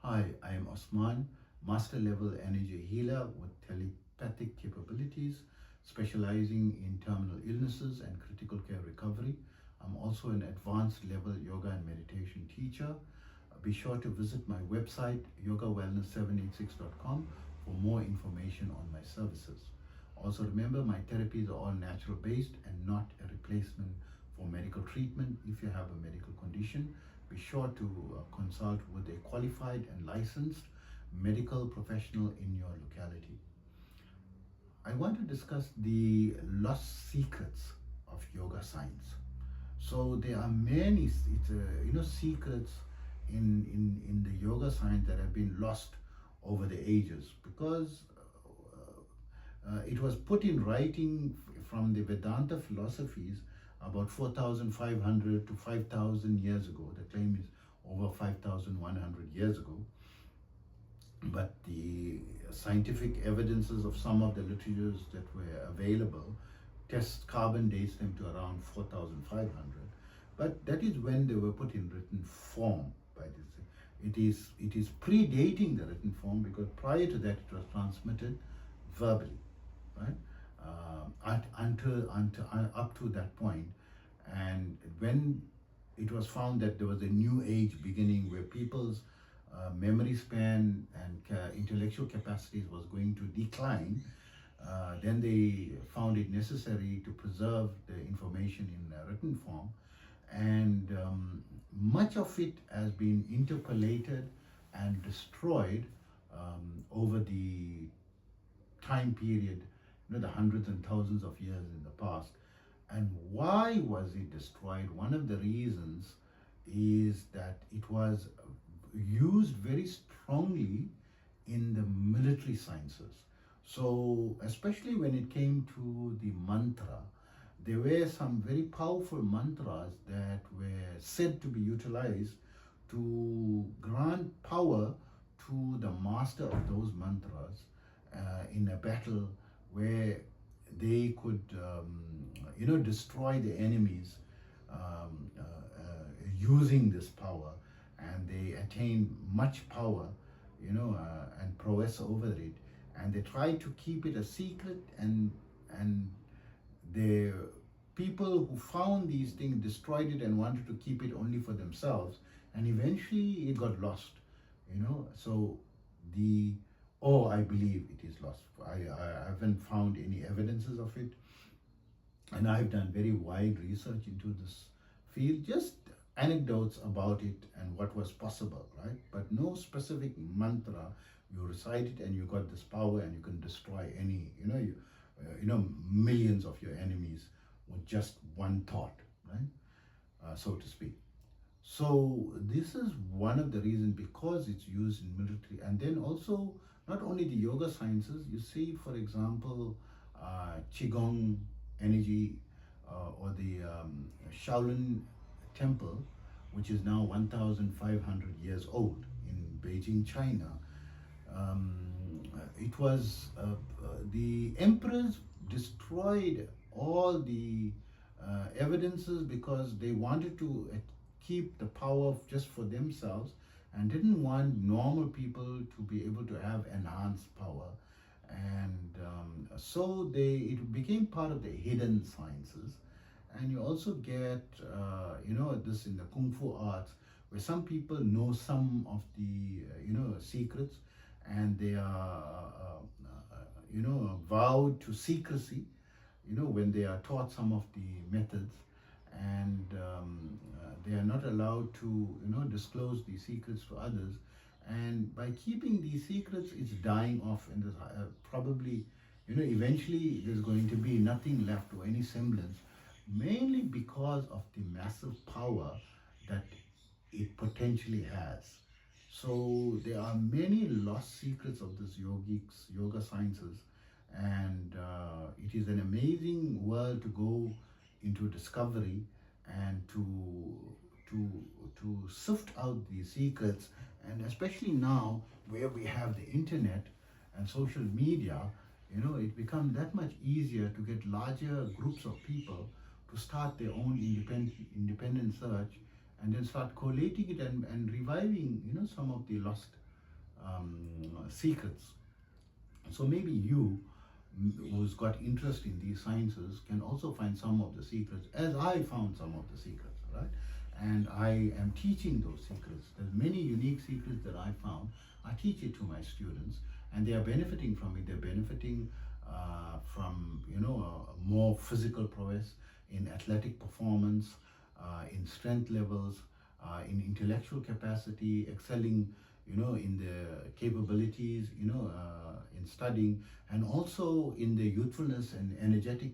Hi, I am Osman, Master Level Energy Healer with telepathic capabilities, specializing in terminal illnesses and critical care recovery. I'm also an advanced level yoga and meditation teacher. Be sure to visit my website, yogawellness786.com, for more information on my services. Also, remember my therapies are all natural based and not a replacement for medical treatment. If you have a medical condition, be sure to consult with a qualified and licensed medical professional in your locality. I want to discuss the lost secrets of yoga science. So there are many, secrets in the yoga science that have been lost over the ages because it was put in writing from the Vedanta philosophies about 4,500 to 5,000 years ago. The claim is over 5,100 years ago. But the scientific evidences of some of the literatures that were available carbon dates them to around 4,500. But that is when they were put in written form by this. It is predating the written form because prior to that it was transmitted verbally, right? Until up to that point, and when it was found that there was a new age beginning where people's memory span and intellectual capacities was going to decline, then they found it necessary to preserve the information in written form, and much of it has been interpolated and destroyed over the time period, the hundreds and thousands of years in the past. And why was it destroyed? One of the reasons is that it was used very strongly in the military sciences. So, especially when it came to the mantra, there were some very powerful mantras that were said to be utilized to grant power to the master of those mantras in a battle where they could, destroy the enemies using this power, and they attained much power, and prowess over it, and they tried to keep it a secret, and the people who found these things destroyed it and wanted to keep it only for themselves, and eventually it got lost, so the I believe it is lost. I haven't found any evidences of it, and I've done very wide research into this field, just anecdotes about it and what was possible, right? But no specific mantra. You recite it and you got this power and you can destroy any, millions of your enemies with just one thought, right? So to speak. So this is one of the reasons, because it's used in military, and then also not only the yoga sciences. You see, for example, Qigong Energy or the Shaolin Temple, which is now 1,500 years old in Beijing, China. It was the emperors destroyed all the evidences because they wanted to keep the power just for themselves and didn't want normal people to be able to have enhanced power. And so it became part of the hidden sciences. And you also get, this in the Kung Fu arts, where some people know some of the, secrets, and they are, vowed to secrecy, when they are taught some of the methods, and they are not allowed to, disclose these secrets to others. And by keeping these secrets, it's dying off, and there's, probably, eventually there's going to be nothing left or any semblance, mainly because of the massive power that it potentially has. So there are many lost secrets of this yoga sciences, and it is an amazing world to go into discovery and to sift out these secrets. And especially now, where we have the internet and social media, it becomes that much easier to get larger groups of people to start their own independent search, and then start collating it and reviving, some of the lost secrets. So maybe you, who's got interest in these sciences, can also find some of the secrets, as I found some of the secrets, right? And I am teaching those secrets. There's many unique secrets that I found. I teach it to my students, and they are benefiting from it. They're benefiting from, more physical prowess, in athletic performance, in strength levels, in intellectual capacity, excelling, in the capabilities, in studying, and also in the youthfulness and energetic,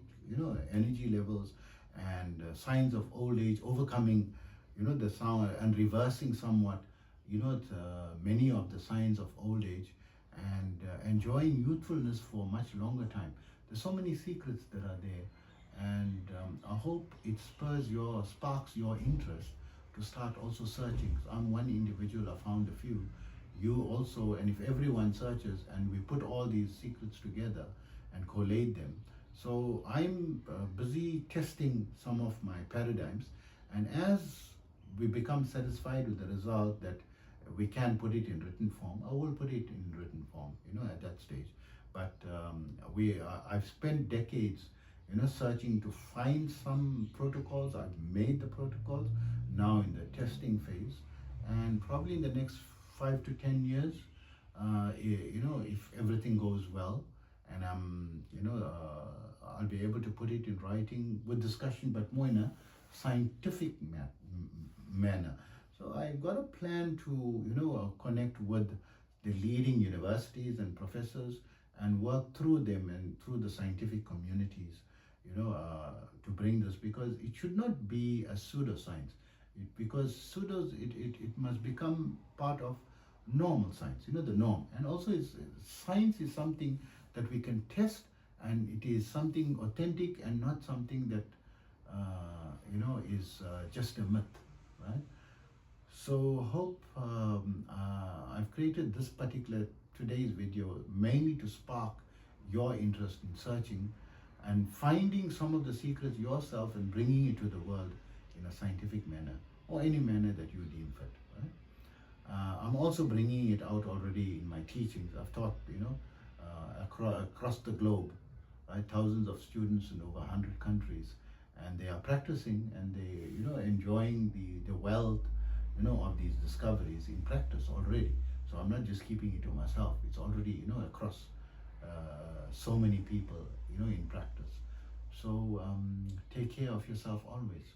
energy levels, and signs of old age, overcoming, the sound, and reversing somewhat, many of the signs of old age, and enjoying youthfulness for much longer time. There's so many secrets that are there, and I hope it sparks your interest to start also searching. So I'm one individual, I found a few. You also, and if everyone searches and we put all these secrets together and collate them. So I'm busy testing some of my paradigms, and as we become satisfied with the result that we can put it in written form, I will put it in written form, at that stage. But I've spent decades, searching to find some protocols. I've made the protocols, now in the testing phase, and probably in the next 5 to 10 years, if everything goes well, and I'll be able to put it in writing with discussion, but more in a scientific manner. So I got a plan to, connect with the leading universities and professors and work through them and through the scientific communities, to bring this, because it should not be a pseudoscience. Because it must become part of normal science, the norm. And also, science is something that we can test, and it is something authentic and not something that, is just a myth, right? So hope I've created this particular today's video mainly to spark your interest in searching and finding some of the secrets yourself and bringing it to the world in a scientific manner, or any manner that you deem fit, right? I'm also bringing it out already in my teachings. I've taught, across the globe, right? Thousands of students in over 100 countries, and they are practicing, and they, enjoying the wealth, of these discoveries in practice already. So I'm not just keeping it to myself. It's already, across so many people, in practice. So take care of yourself always.